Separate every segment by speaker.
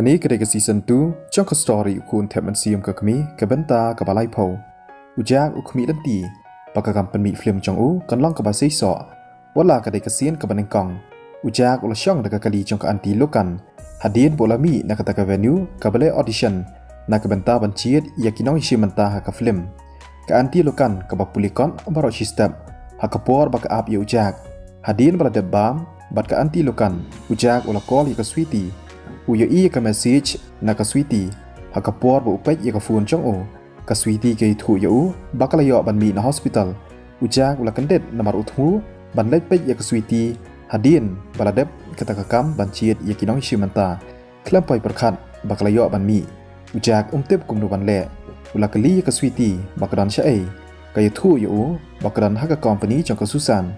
Speaker 1: Kini ketika season 2 trong ke story ukun tep mensium ke kami ke benta ke balai pau. Ujak ukmi lenti pakakam penmi film trong u kan long ke basai so. Wala ketika scene ke banengkong. Ujak ula syong dekat kali trong ke anti lokan. Hadin bola mi nak kata ke venue ke balai audition nak ke benta banciet yakinong isi mentah ke film. Ke anti lokan ke bapulikon barok sistem hak por bak ap ya ujak. Hadin bala debam bat ke anti lokan. Ujak ula call ya ke sweetie. Uyo iya ke message na ke sweetie hak por ba upet ya ke phone trong o ke sweetie ke thu ya u bakal yo ban mi na hospital. Ujak ula kendet nomor uthu ban lek pet ya ke sweetie. Hadin bala deb kata kakam banciet ya kinong isi menta klampai perkhat bakal yo ban mi. Ujak tip kum nu ban le ula keli ya ke sweetie bakadan syai ke thu ya u bakadan hak company trong ke Susan.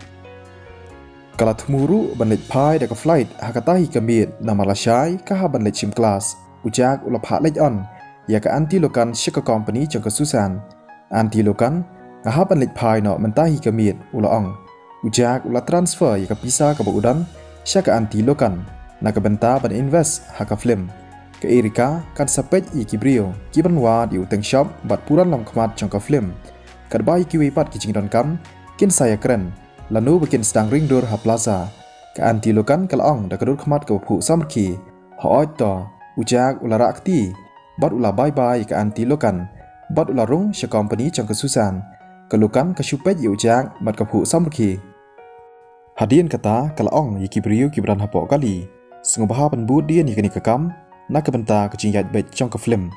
Speaker 1: Kalau temuru banlet pai dekat flight hakatahi kemit nama Malaysia kah banlet sim kelas ujak ulap hak lej on ya ke anti lokan syaka company jang kesusan anti lokan ngah banlet pai no mentahi kemit ula ong ujak ula transfer ya ke pisa ke udan syaka anti lokan nak benta ban invest hak film ke Erika kan sapet i kibrio kibanwa di uteng shop bat puran lam khamat jang ke film kadbai ki wipat ki jingdon kam kin saya keren Lanu bikin sedang ring dur ha plaza ke anti lokan kalong da kadur khamat ke phu samki ha to ujak ula rakti bat ula bye bye ke anti lokan bat ula rung sha company jang ke Susan ke lokan ke supet yu ujak bat ke phu samki hadien kata kalong yiki briu kibran ha po kali sengobaha ban bud dien yakni ke kam nak benta ke jingyat bet jang ke film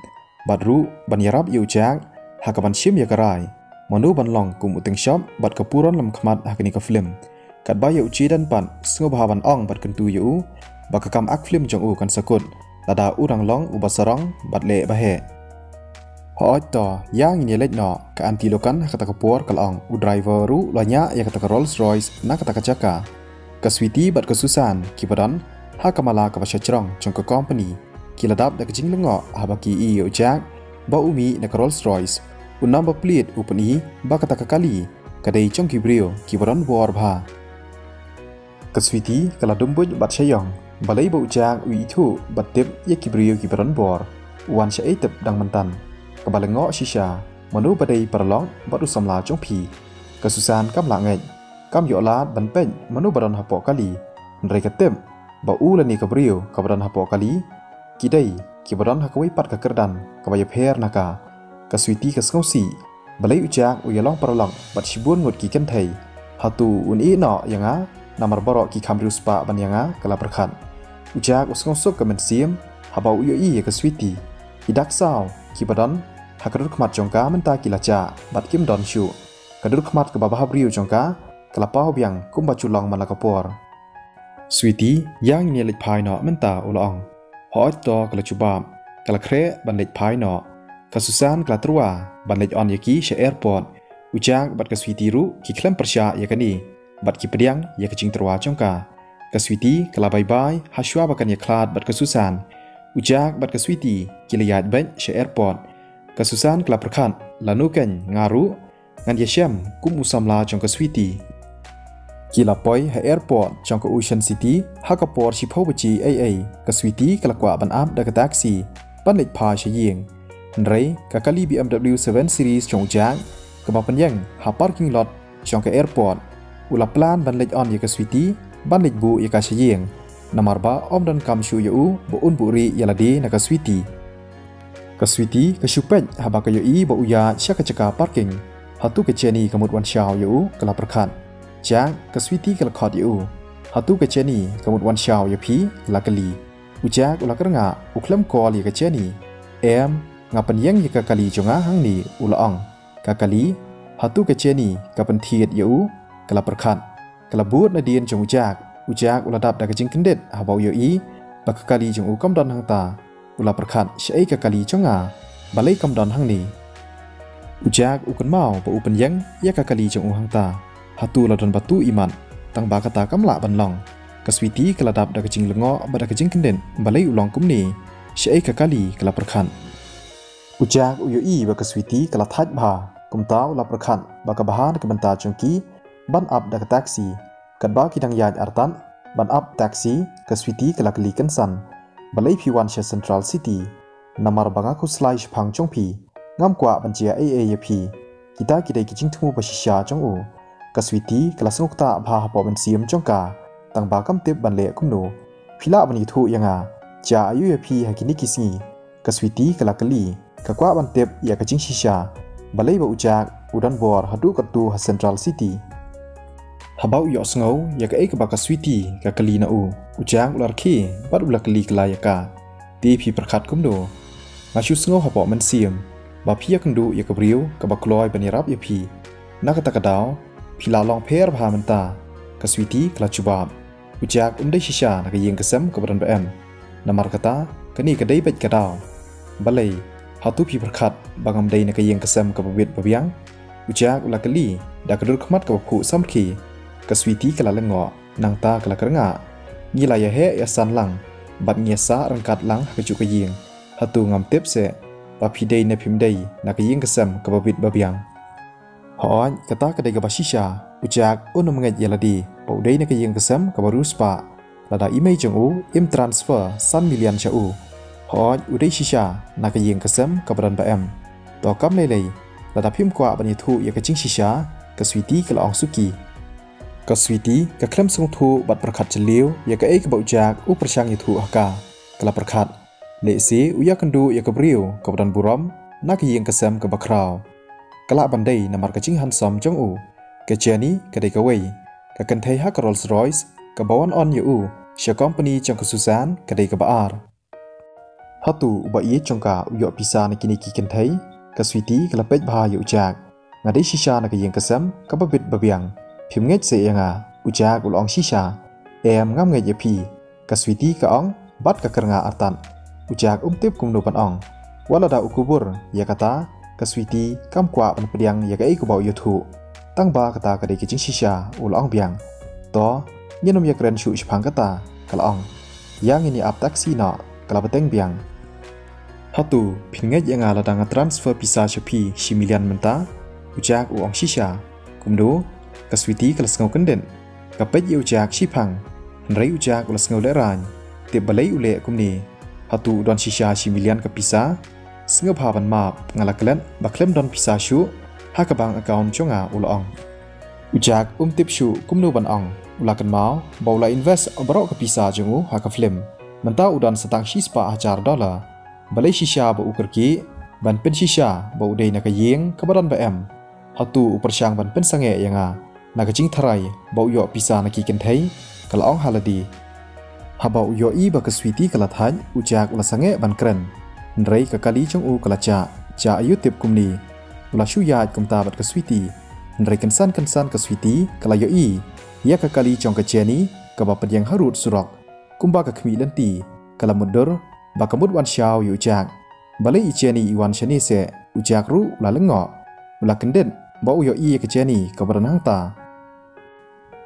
Speaker 1: bat ru ban yarap yu ujak ha ka ban shim ya karai Manu ban long kum uteng shop bat kepuron lam khamat hakini ke film. Kat baya uci dan pan sengo bahaban ong bat kentu yu bakakam ak film jong u kan sakut. Lada urang long u basarong bat le bahe. Ho to yang ini let no ke anti lokan kata kepur kalong u driver ru lanya ya kata ke Rolls Royce na kata ke Jaka. Ke sweetie bat ke Susan kibadan ha kamala ke basya cerong jong ke company. Kiladap da ke jing lengo ha baki i yu jak ba umi na ke Rolls Royce. Number plate upani bakata kakali kadai chong kibrio kibaran war bha ke sweetie kala dumbuj bat sayong balai bau jak wi thu bat tip ya kibrio kibaran war wan sha tip dang mantan ke balengo shisha manu badai parlong bat usamla chong phi ke Susan kam la ngai kam yo la ban pen manu baran hapo kali ndrai ka tip ba u lani kibrio kabaran hapo kali kidai kibaran hakoi pat ka kerdan ka baya pher naka ke sweetie ke skausi balai ujak uyalong paralong bat shibun ngot ki kan thai hatu un i no yanga namar borok ki khamru spa ban yanga kala perkhat ujak uskonsok ke mensim habau yo i ke sweetie idak saw ki badan hakadur khmat jongka menta ki lacha bat kim don shu kadur khmat ke babah briu jongka kala pau biang kum bachulong malakapor sweetie yang ni lek pai no menta ulong ho to kala chubam kala kre ban lek pai no ke Susan kelatrua banlej on yaki sha airport ujak bat ke sweetie ru ki klem persya yakani bat ki pediang ya ke jing terwa chongka ke sweetie kala bye bye haswa bakan ya klat bat ke Susan ujak bat ke sweetie ki liat ban sha airport ke Susan kala perkhan lanu ken ngaru ngan ya syam kum usamla chong ke sweetie ki lapoi ha airport chong ke Ocean City ha ka port shipho bachi aa ke sweetie kala kwa ban ap da ke taxi banlej pa sha ying Ndrai kakali BMW 7 Series chong jang ke bapanyang ha parking lot chong ke airport ula plan ban lej on ya ke sweetie ban lej bu ya ka syeng namar ba om dan kam shu yu bu un buri ya ladi na ke sweetie ke supet ha ba ka yu i bu ya sya ke ceka parking hatu ke cheni kamut wan shaw yu kala perkhat jang ke sweetie kala khot yu hatu ke cheni kamut wan shaw ya phi la kali ujak ula kernga uklam call ya ke cheni ngapan yang ya kakali jonga hang ni ulaong kakali hatu ke cheni kapan thiet yu kala perkhat kala but na dien jong ujak uladap da ke jing kendet habau yo i bakakali jong ukam don hang ta ula perkhat syai kakali jonga balai kam don hang ni ujak ukun mau ba upan yang ya kakali jong hang ta hatu ladon batu iman tang ba kata kam la ban long ke sweetie kala dap da ke jing lengo ba da ke jing kendet balai ulong kum ni syai kakali kala perkhat Ujak uyo i ba ke sweetie kala thaj bha kumtau la perkhan ba ka bahan ke benta chungki ban up da ke taxi kat ba ki dang yaj artan ban up taxi ke sweetie kala kali kan san balai P1 Share Central City namar bangaku slai shpang chongpi ngam kwa banjia AAP kita kidai kijing thumu basisha chongu kaswiti kelas ngukta bha hapo bensiam chongka tang bakam tip banle kumno phila bani thu yanga cha UAP hakini kisngi kaswiti kelakali kakwa bantep ya kajing shisha balai ba ujak udan bor hadu katu ha Central City habau yo sngau ya ka ek ba kaswiti ka kali na ujak ular khi bat ulakali kelayaka DP perkhat kumno ngashu sngau hapo mensiam ba phia kendu ya kebriu ka bakloi banirap ya phi nakata kadau phila long pher bha menta kaswiti kala chubab ujak dai shisha na ka yeng kesem ka badan bm namar kata kani kadai bet kadau balai hatu phi perkhat bangam dai na ka yeng kesem ka babit babiang ujak ulakali da kadur khmat ka khu samkhi kaswiti kala lengo nangta kala krenga ngila ya he ya san lang bat ngiasa rangkat lang ka chu ka yeng hatu ngam tep se ba phidei na phimdei na ka yeng kesem ka babit babiang hoi kata kadai ka basisha ujak unum ngai yaladi paudei na ka yeng kesem ka baruspa lada email jong im transfer san million cha hoi udai shisha na ka yeng kesem ka badan bam to kam lelei lada phim kwa bani thu ya ka ching shisha kaswiti kala ong suki kaswiti ka klem sung thu bat perkhat cheliu ya ka ek ba ujak persang ya thu haka kala perkhat le si uya kendu ya kebriu ka badan buram na ka yeng kesem ka bakrau kala bandai namar ka ching hansom jong ka jeni ka dei ka wei ka kan thei ha ka Rolls Royce ka bawan on yu sha company jong ka Susan ka dei ka baar hatu ba ye jong ka uyo pisa na kini ki kan thei kaswiti kala pej bha yu ujak ngadei shisha na ka yeng kesem ka babit babiang phim ngai se yanga ujak ulong shisha em ngam ngai ye phi kaswiti ka ong bat ka kernga artan ujak tip kumno pan ong wala da ukubur ya kata kaswiti kam kwa pan pediang ya ka ei ku bau yuthu tangba kata ka dei kijing shisha ulong biang to nyenom ya kren shu shphang kata kala ong yang ini ap taxi na kala beteng biang hatu phingai yanga la dang transfer pisa chapi shimilian menta ujak uong shisha kumdo kaswiti kala ngau kenden kapet ye ujak shipang nrai ujak ulas ngau leran te balai ule kumni hatu don shisha shimilian ka pisa sngau bhaban map ngalaklen baklem don pisa shu hakabang account chonga ulong ujak tip shu kumnu ban ong ulakan mau baula invest barok ka pisa jongu hakaflem menta udan setang shispa $1000 balai shisha ba ukerki ban pen shisha ba udai na ka yeng ka badan ba em hatu persang ban pen sange yanga na ka jing tharai ba uyo pisa na ki ken thei kala ong haladi haba uyo I ba kaswiti kala than ujak ula sange ban kren nrei ka kali chong kala cha ayu tip kumni ula shu yat kumta bat kaswiti nrei kansan kaswiti kala yo I ya ka kali chong ka cheni ka ba pedyang harut surok kumba ka khmi lenti kala mudur ba kamut wan shaw yu ujak balai I cheni iwan shani se ujak ru ula lengo ula kenden ba uyo I ka cheni ka baranang ta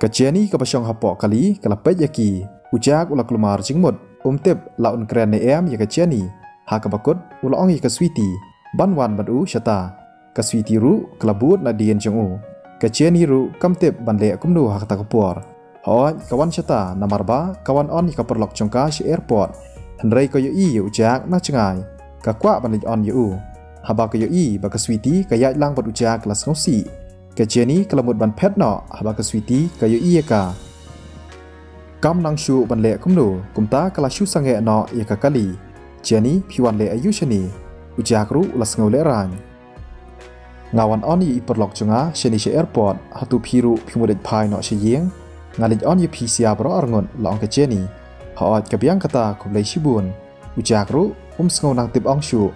Speaker 1: kajeni ka basyong hapo kali kala pej yaki ujak ula klumar jingmut tip laun kren ne em ya kajeni ha ka bakut ula ong ya kaswiti banwan badu shata kaswiti ru kala but na dien jong kajeni ru kam tip banle kumnu ha kata kapor hoi kawan shata namarba kawan on ka perlok jongka shi airport henrei ko yo I ujak na chengai ka kwa banle on yu haba ko yo I ba kaswiti ka ya lang bad ujak las ngosi kajeni kalamut ban pet no haba kaswiti kayo iya ka kam nang shu ban le kumno kumta kala shu sange no ya ka kali jeni piwan le ayu shani ujak ru ulas ngau le ran ngawan on I perlok chunga shani she airport hatu phiru phimudet phai no she yeng ngalit on yu pisia bro arngon la ong kajeni haot kabyang kata kumlei shibun ujak ru ngau nang tip ong shu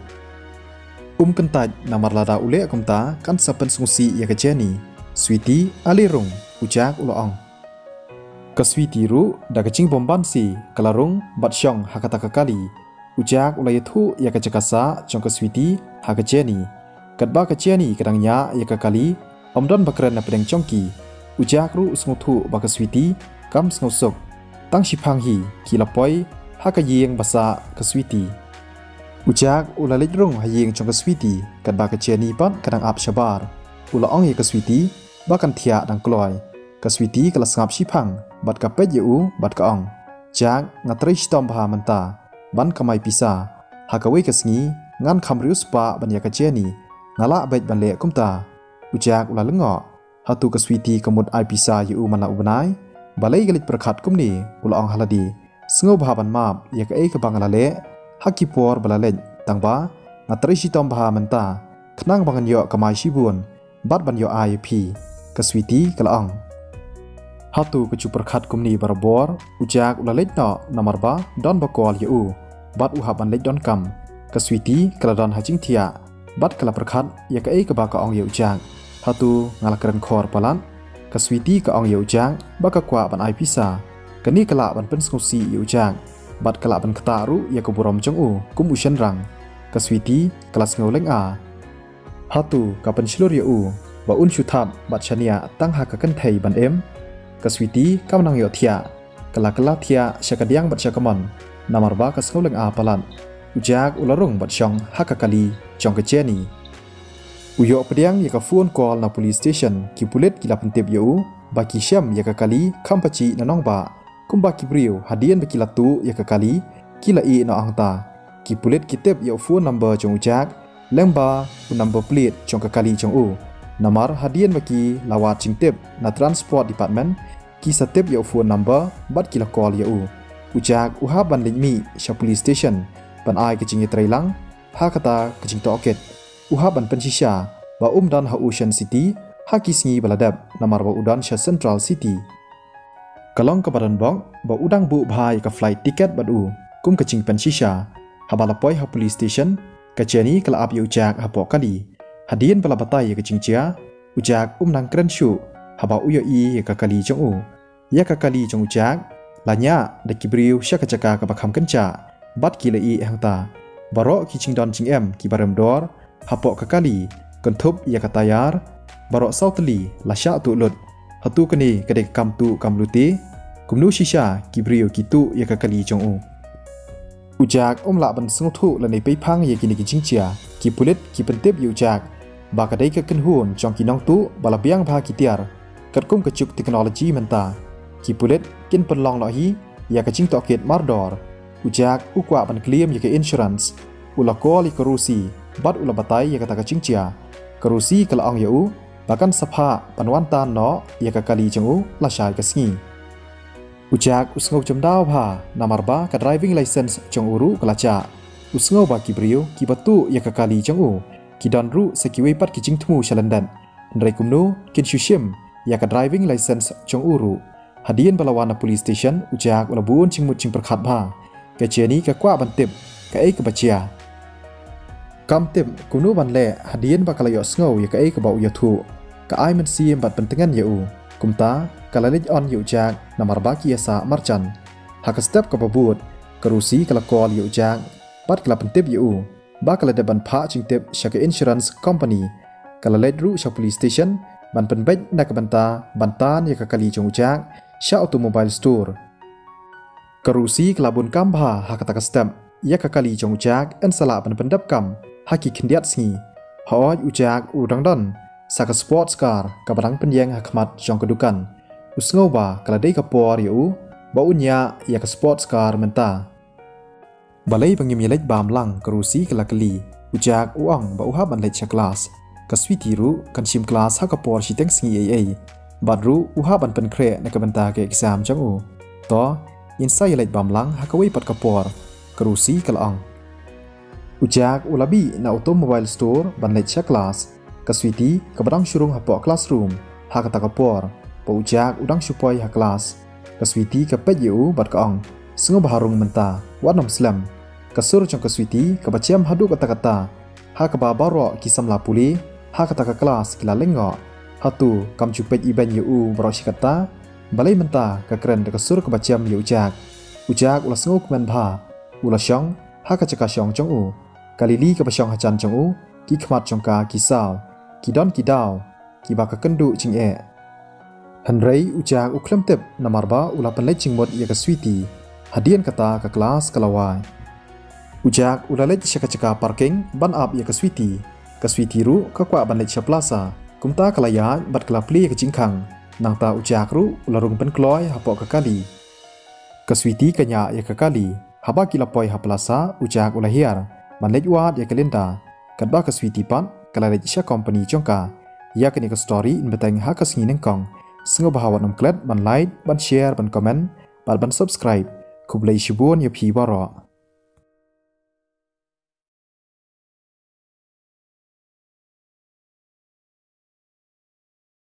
Speaker 1: kentaj namar lada ule kumta kan sapen sungsi ya ka jeni switi alirung ujak uloong ka switi ru da kacing bomban si kalarung batsyong hakata ka kali ujak ulai thu ya ka jakasa chong ka switi ha ka jeni katba ka jeni kadang nya ya ka kali omdon bakran na pedeng chongki ujak ru sngu thu ba ka switi kam sngu sok tang shipang hi kilapoi ha ka yeng basa ka switi ujak ulalit rung hayeng chong kaswiti kat ba ka cheni pat kadang ap shabar ula ong ye kaswiti bakan thia dang kloi kaswiti kala sngap shipang bat ka pet yu bat ka ong jak ngatri stom bha manta ban kamai pisa hakawe kasngi ngan khamrius pa ban yakacheni ngala bait ban le kumta ujak ula lengo hatu kaswiti kamut ai pisa yu mana ubnai balai galit perkhat kumni ula ong haladi sngo bahaban map yak ai ka bangala le haki por balalen tangba ngatri sitom baha menta khnang bangan yo kamai sibun bat ban yo IP kaswiti kalaong hatu kecu perkhat kumni barbor ujak ula let no namarba don bakol yu bat uhaban let don kam kaswiti kaladon hajing thia bat kala perkhat yak ai ka ba ka ong yu ujak hatu ngalakran khor palan kaswiti ka ong yu ujak baka kwa ban IP sa kani kala ban pen skosi yu ujak bat kala ban ktaru yak burom jong u kum ushan rang kaswiti kelas ngoleng a hatu kapan silur yu ba un shuthap bat chania tang hakakan thei ban em kaswiti kamnang yo thia kala thia syakadiang bat syakamon namarba kasngoleng a palan ujak ularung bat syong hakakali jong kejeni uyo pediang yaka phone call na police station ki pulet kila pentip yu baki syam yaka kali kampaci na nongba kumba kibriu hadian bakila tu yaka kali kila i na angta ki pulet kitip yo phone number jong ujak lemba number plate jong kakali jong u namar hadian baki lawat cingtip na transport department ki satip yo phone number bat kila call yu ujak uha ban linmi sya police station ban ai kecing trailang ha kata kecing toket uha ban pensisha ba dan ha Ocean City ha kisngi baladap namar ba udan sya Central City kalong kabaran bong ba udang bu bhai ka flight ticket badu kum kecing pensisha ha balapoi ha police station kaceni kala ap ujak ha pokali hadian bala batai kecing cia ujak nang kren shu ha ba uyo i ka kali jong u ya ka kali jong ujak lanya de kibriu sya kacaka ka bakham kenca bat kila i hangta barok kicing don cing em ki barem dor hapok kekali kentup ia katayar barok sauteli lasya tu lut hatu keni kedek kam tu kamluti kumnu shisha kibrio kitu ia kekali jong u ujak lak ban sengtu lani peipang ia kini kicing cia ki pulit ki pentip ujak ba kadai ke kenhun jong kinong tu balabiang bha kitiar katkum kecuk teknologi menta ki pulit kin penlong lohi ia kecing toket mardor ujak ukwa ban claim ya ke insurance ula kol ikarusi bat ula batai ya kata kacing cia karusi kala ong yau bahkan sapha panwantan no ya ka kali jengu la syai kasngi ujak usngau jemdau bha namarba ka driving license jong uru kalacha usngau ba kibriu ki batu ya ka kali jengu ki donru sekiwe pat kicing tmu shalandan ndrai kumnu kin shushim ya ka driving license jong uru hadian balawana police station ujak ula bun cingmut cing perkhat bha keceni ka kwa bantip ka ai ka bachia kam tip kunu ban le hadian bakala yo sngow ya ka ai ka bau ya thu ka ai men sim bat pentengan ya u kumta kala lej on yu jak namar baki asa marchan haka step ka babut karusi kala call yu jak bat kala pentip ya u bakala de ban pha ching tip shaka insurance company kala lej ru sha police station ban penbet nak banta bantan ya ka kali jong jak sha automobile store karusi kelabun kambha hakata kastem ya kakali jong ujak en sala ban pendap kam haki kendiat sngi hoi ujak udang don saka sports car kabarang penyeng hakmat jong kedukan usngau ba kala dei kapor yu ba unya ya ka sports car menta balai bangim yelej bam lang karusi kala kali ujak uang ba uha ban lej kelas kaswiti ru kan sim kelas hakapor siteng sngi ai badru uha ban pen kre na kabenta ke exam jong u to insai lej bamlang hakawai pat kapor karusi kalang ujak ulabi na automobile store ban lej kelas kaswiti kabadang syurung hapo classroom hakata kapor pa ujak udang supoi ha kelas kaswiti kapet yu bat kaong sengo baharung menta warnam slam kasur jong kaswiti kabacem hadu kata-kata hakaba baro kisam lapuli hakata ka kelas kila lengo hatu kam cupet iban yu baro sikata balai menta ka keren de kasur kabacem yu ujak ula sengo kmen bha ula syong ha ka chaka syong jong u kalili ka basyong ha chan jong u ki khmat jong ka ki saw ki don ki daw ki ba ka kendu ching e hanrei ujak u klem tep namarba ula penlej ching mod ya ka switi hadian kata ka kelas kalawai ujak ula lej chaka chaka parking ban up ya ka switi ru ka kwa ban lej plaza kumta kalaya bat kelapli ka chingkhang nang ta ujak ru ula rung pen kloy hapo ka kali kaswiti kanya ya kakali haba kilapoi haplasa ujak ulahiar man lejwat ya kalenda kadba ka switipan kala lejisha company jongka ya kini ka story in betang hakas ngi nengkong singo bahawa nom klet ban like ban share ban comment ban subscribe kublai shibun ya phi baro